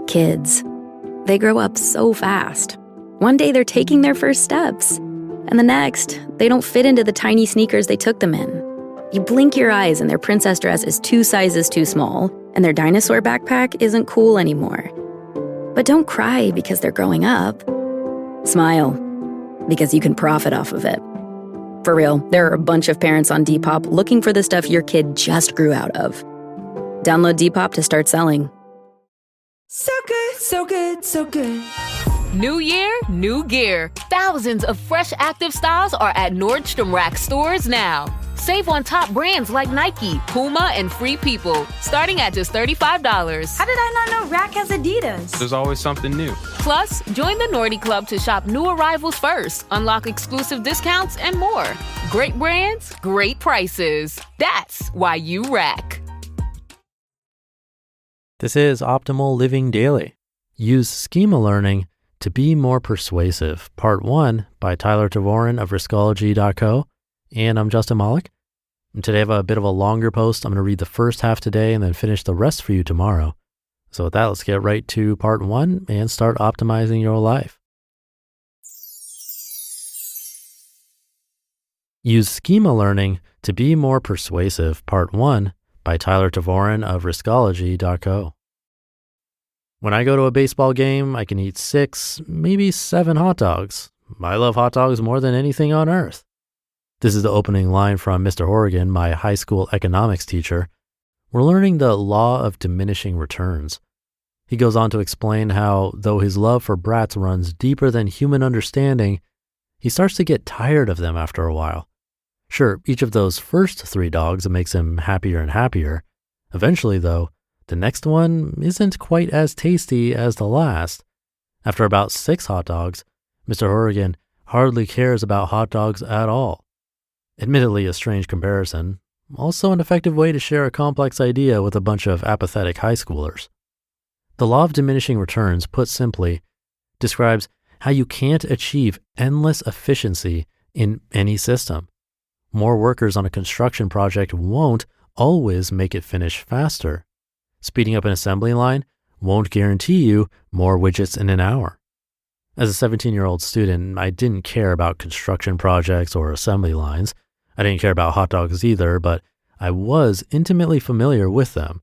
Kids. They grow up so fast. One day they're taking their first steps, and the next, they don't fit into the tiny sneakers they took them in. You blink your eyes and their princess dress is 2 sizes too small, and their dinosaur backpack isn't cool anymore. But don't cry because they're growing up. Smile, because you can profit off of it. For real, there are a bunch of parents on Depop looking for the stuff your kid just grew out of. Download Depop to start selling. So good, so good, so good. New year, new gear. Thousands of fresh active styles are at Nordstrom Rack stores now. Save on top brands like Nike, Puma, and Free People, starting at just $35. How did I not know Rack has Adidas? There's always something new. Plus, join the Nordy Club to shop new arrivals first, unlock exclusive discounts, and more. Great brands, great prices. That's why you Rack. This is Optimal Living Daily. Use Schema Learning to be more persuasive. Part 1 by Tyler Tervooren of Riskology.co. And I'm Justin Malik. And today I have a bit of a longer post. I'm going to read the first half today and then finish the rest for you tomorrow. So with that, let's get right to part 1 and start optimizing your life. Use Schema Learning to be more persuasive. Part 1 by Tyler Tervooren of Riskology.co. When I go to a baseball game, I can eat 6, maybe 7 hot dogs. I love hot dogs more than anything on earth. This is the opening line from Mr. Horrigan, my high school economics teacher. We're learning the law of diminishing returns. He goes on to explain how, though his love for brats runs deeper than human understanding, he starts to get tired of them after a while. Sure, each of those first 3 dogs makes him happier and happier. Eventually, though, the next one isn't quite as tasty as the last. After about 6 hot dogs, Mr. Horrigan hardly cares about hot dogs at all. Admittedly a strange comparison, also an effective way to share a complex idea with a bunch of apathetic high schoolers. The law of diminishing returns, put simply, describes how you can't achieve endless efficiency in any system. More workers on a construction project won't always make it finish faster. Speeding up an assembly line won't guarantee you more widgets in an hour. As a 17-year-old student, I didn't care about construction projects or assembly lines. I didn't care about hot dogs either, but I was intimately familiar with them.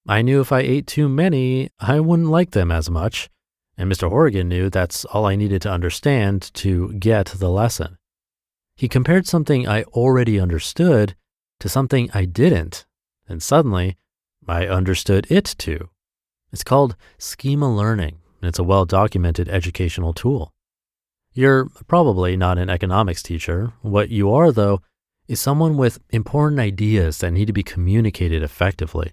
I knew if I ate too many, I wouldn't like them as much, and Mr. Horrigan knew that's all I needed to understand to get the lesson. He compared something I already understood to something I didn't, and suddenly I understood it too. It's called Schema Learning, and it's a well-documented educational tool. You're probably not an economics teacher. What you are, though, is someone with important ideas that need to be communicated effectively.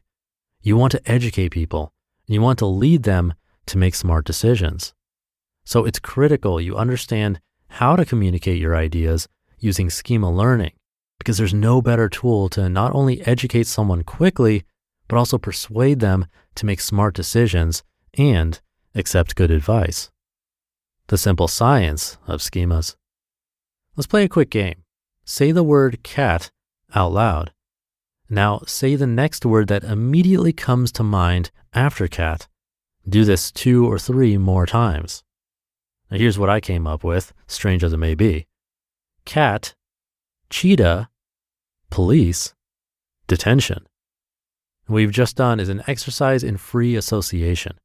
You want to educate people, and you want to lead them to make smart decisions. So it's critical you understand how to communicate your ideas using Schema Learning, because there's no better tool to not only educate someone quickly, but also persuade them to make smart decisions and accept good advice. The simple science of schemas. Let's play a quick game. Say the word cat out loud. Now say the next word that immediately comes to mind after cat. Do this 2 or 3 more times. Now here's what I came up with, strange as it may be. Cat, cheetah, police, detention. What we've just done is an exercise in free association.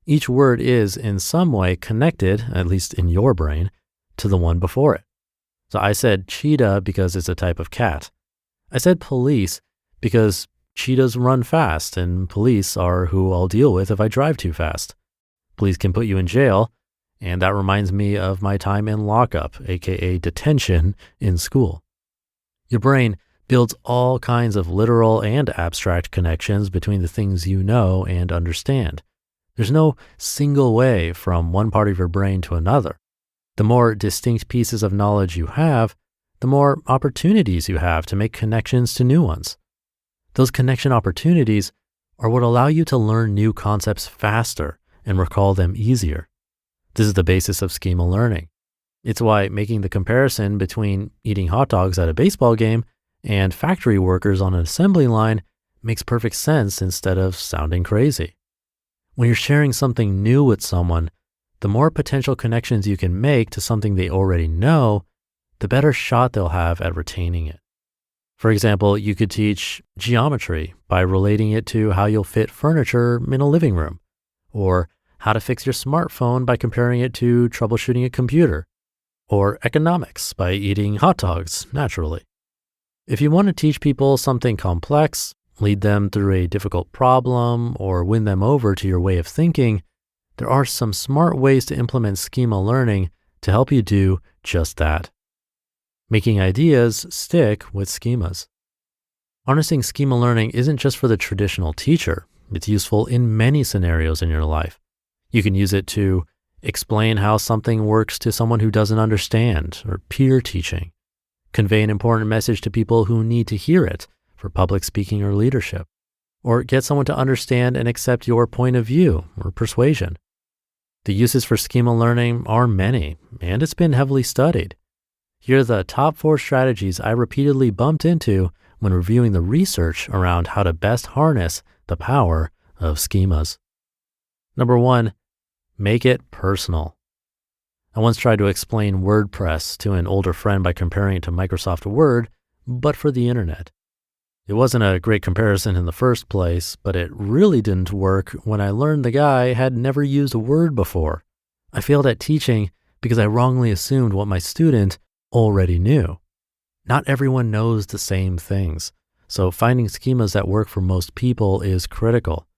Each word is in some way connected, at least in your brain, to the one before it. So I said cheetah because it's a type of cat. I said police because cheetahs run fast and police are who I'll deal with if I drive too fast. Police can put you in jail, and that reminds me of my time in lockup, aka detention, in school. Your brain builds all kinds of literal and abstract connections between the things you know and understand. There's no single way from one part of your brain to another. The more distinct pieces of knowledge you have, the more opportunities you have to make connections to new ones. Those connection opportunities are what allow you to learn new concepts faster and recall them easier. This is the basis of schema learning. It's why making the comparison between eating hot dogs at a baseball game and factory workers on an assembly line makes perfect sense instead of sounding crazy. When you're sharing something new with someone, the more potential connections you can make to something they already know, the better shot they'll have at retaining it. For example, you could teach geometry by relating it to how you'll fit furniture in a living room, or how to fix your smartphone by comparing it to troubleshooting a computer, or economics by eating hot dogs naturally. If you want to teach people something complex, lead them through a difficult problem, or win them over to your way of thinking, there are some smart ways to implement schema learning to help you do just that. Making ideas stick with schemas. Harnessing schema learning isn't just for the traditional teacher. It's useful in many scenarios in your life. You can use it to explain how something works to someone who doesn't understand, or peer teaching. Convey an important message to people who need to hear it for public speaking or leadership. Or get someone to understand and accept your point of view or persuasion. The uses for schema learning are many, and it's been heavily studied. Here are the top 4 strategies I repeatedly bumped into when reviewing the research around how to best harness the power of schemas. Number 1, make it personal. I once tried to explain WordPress to an older friend by comparing it to Microsoft Word, but for the internet. It wasn't a great comparison in the first place, but it really didn't work when I learned the guy had never used Word before. I failed at teaching because I wrongly assumed what my student already knew. Not everyone knows the same things, so finding schemas that work for most people is critical.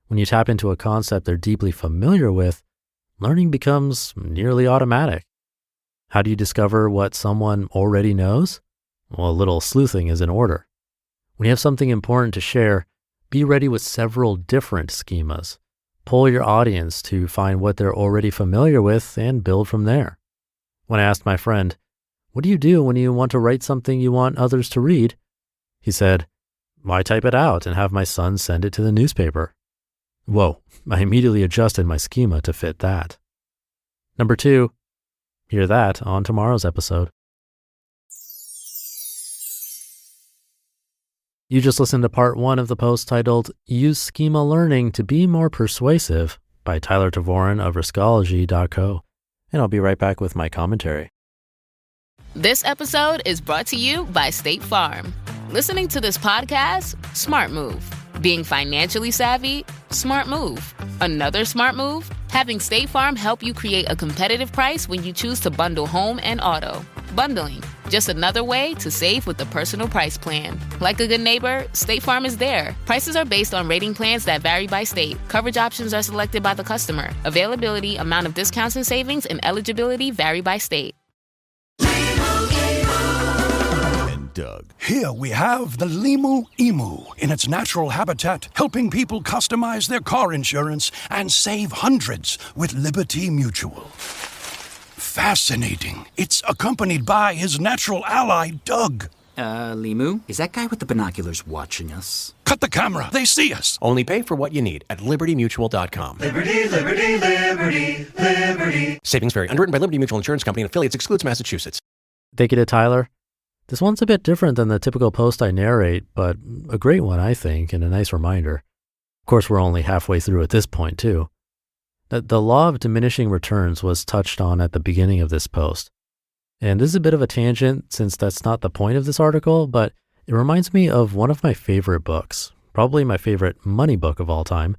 When you tap into a concept they're deeply familiar with, learning becomes nearly automatic. How do you discover what someone already knows? Well, a little sleuthing is in order. When you have something important to share, be ready with several different schemas. Poll your audience to find what they're already familiar with and build from there. When I asked my friend, "What do you do when you want to write something you want others to read?" he said, "I type it out and have my son send it to the newspaper." Whoa, I immediately adjusted my schema to fit that. Number 2, hear that on tomorrow's episode. You just listened to part 1 of the post titled Use Schema Learning to Be More Persuasive by Tyler Tervooren of Riskology.co. And I'll be right back with my commentary. This episode is brought to you by State Farm. Listening to this podcast? Smart move. Being financially savvy? Smart move. Another smart move? Having State Farm help you create a competitive price when you choose to bundle home and auto. Bundling, just another way to save with the personal price plan. Like a good neighbor, State Farm is there. Prices are based on rating plans that vary by state. Coverage options are selected by the customer. Availability, amount of discounts and savings, and eligibility vary by state. Doug. Here we have the Limu Emu in its natural habitat, helping people customize their car insurance and save hundreds with Liberty Mutual. Fascinating. It's accompanied by his natural ally, Doug. Limu, is that guy with the binoculars watching us? Cut the camera. They see us. Only pay for what you need at libertymutual.com. Liberty, liberty, liberty, liberty. Savings vary. Underwritten by Liberty Mutual Insurance Company and affiliates. Excludes Massachusetts. Thank you to Tyler. This one's a bit different than the typical post I narrate, but a great one, I think, and a nice reminder. Of course, we're only halfway through at this point, too. The law of diminishing returns was touched on at the beginning of this post. And this is a bit of a tangent since that's not the point of this article, but it reminds me of one of my favorite books, probably my favorite money book of all time.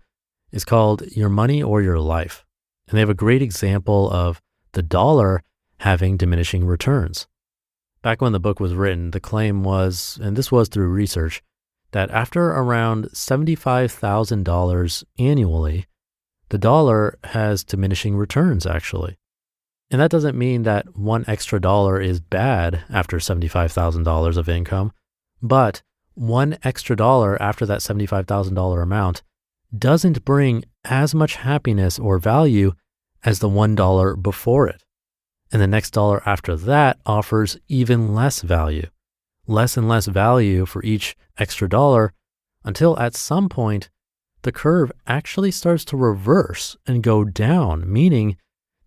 It's called Your Money or Your Life. And they have a great example of the dollar having diminishing returns. Back when the book was written, the claim was, and this was through research, that after around $75,000 annually, the dollar has diminishing returns, actually. And that doesn't mean that one extra dollar is bad after $75,000 of income, but one extra dollar after that $75,000 amount doesn't bring as much happiness or value as the $1 before it. And the next dollar after that offers even less value, less and less value for each extra dollar, until at some point, the curve actually starts to reverse and go down, meaning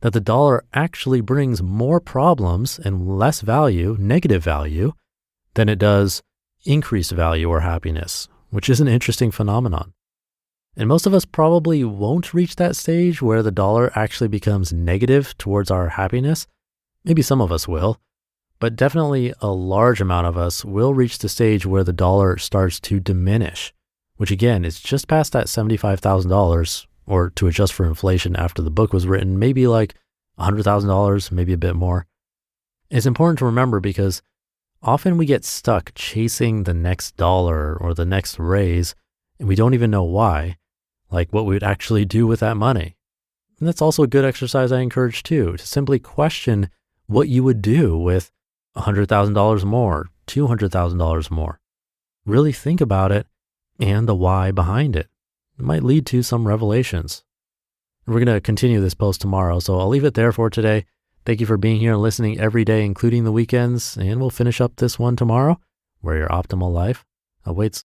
that the dollar actually brings more problems and less value, negative value, than it does increased value or happiness, which is an interesting phenomenon. And most of us probably won't reach that stage where the dollar actually becomes negative towards our happiness. Maybe some of us will, but definitely a large amount of us will reach the stage where the dollar starts to diminish, which again is just past that $75,000, or to adjust for inflation after the book was written, maybe like $100,000, maybe a bit more. It's important to remember because often we get stuck chasing the next dollar or the next raise, and we don't even know why, like what we would actually do with that money. And that's also a good exercise I encourage too, to simply question what you would do with $100,000 more, $200,000 more. Really think about it and the why behind it. It might lead to some revelations. We're going to continue this post tomorrow, so I'll leave it there for today. Thank you for being here and listening every day, including the weekends, and we'll finish up this one tomorrow, where your optimal life awaits.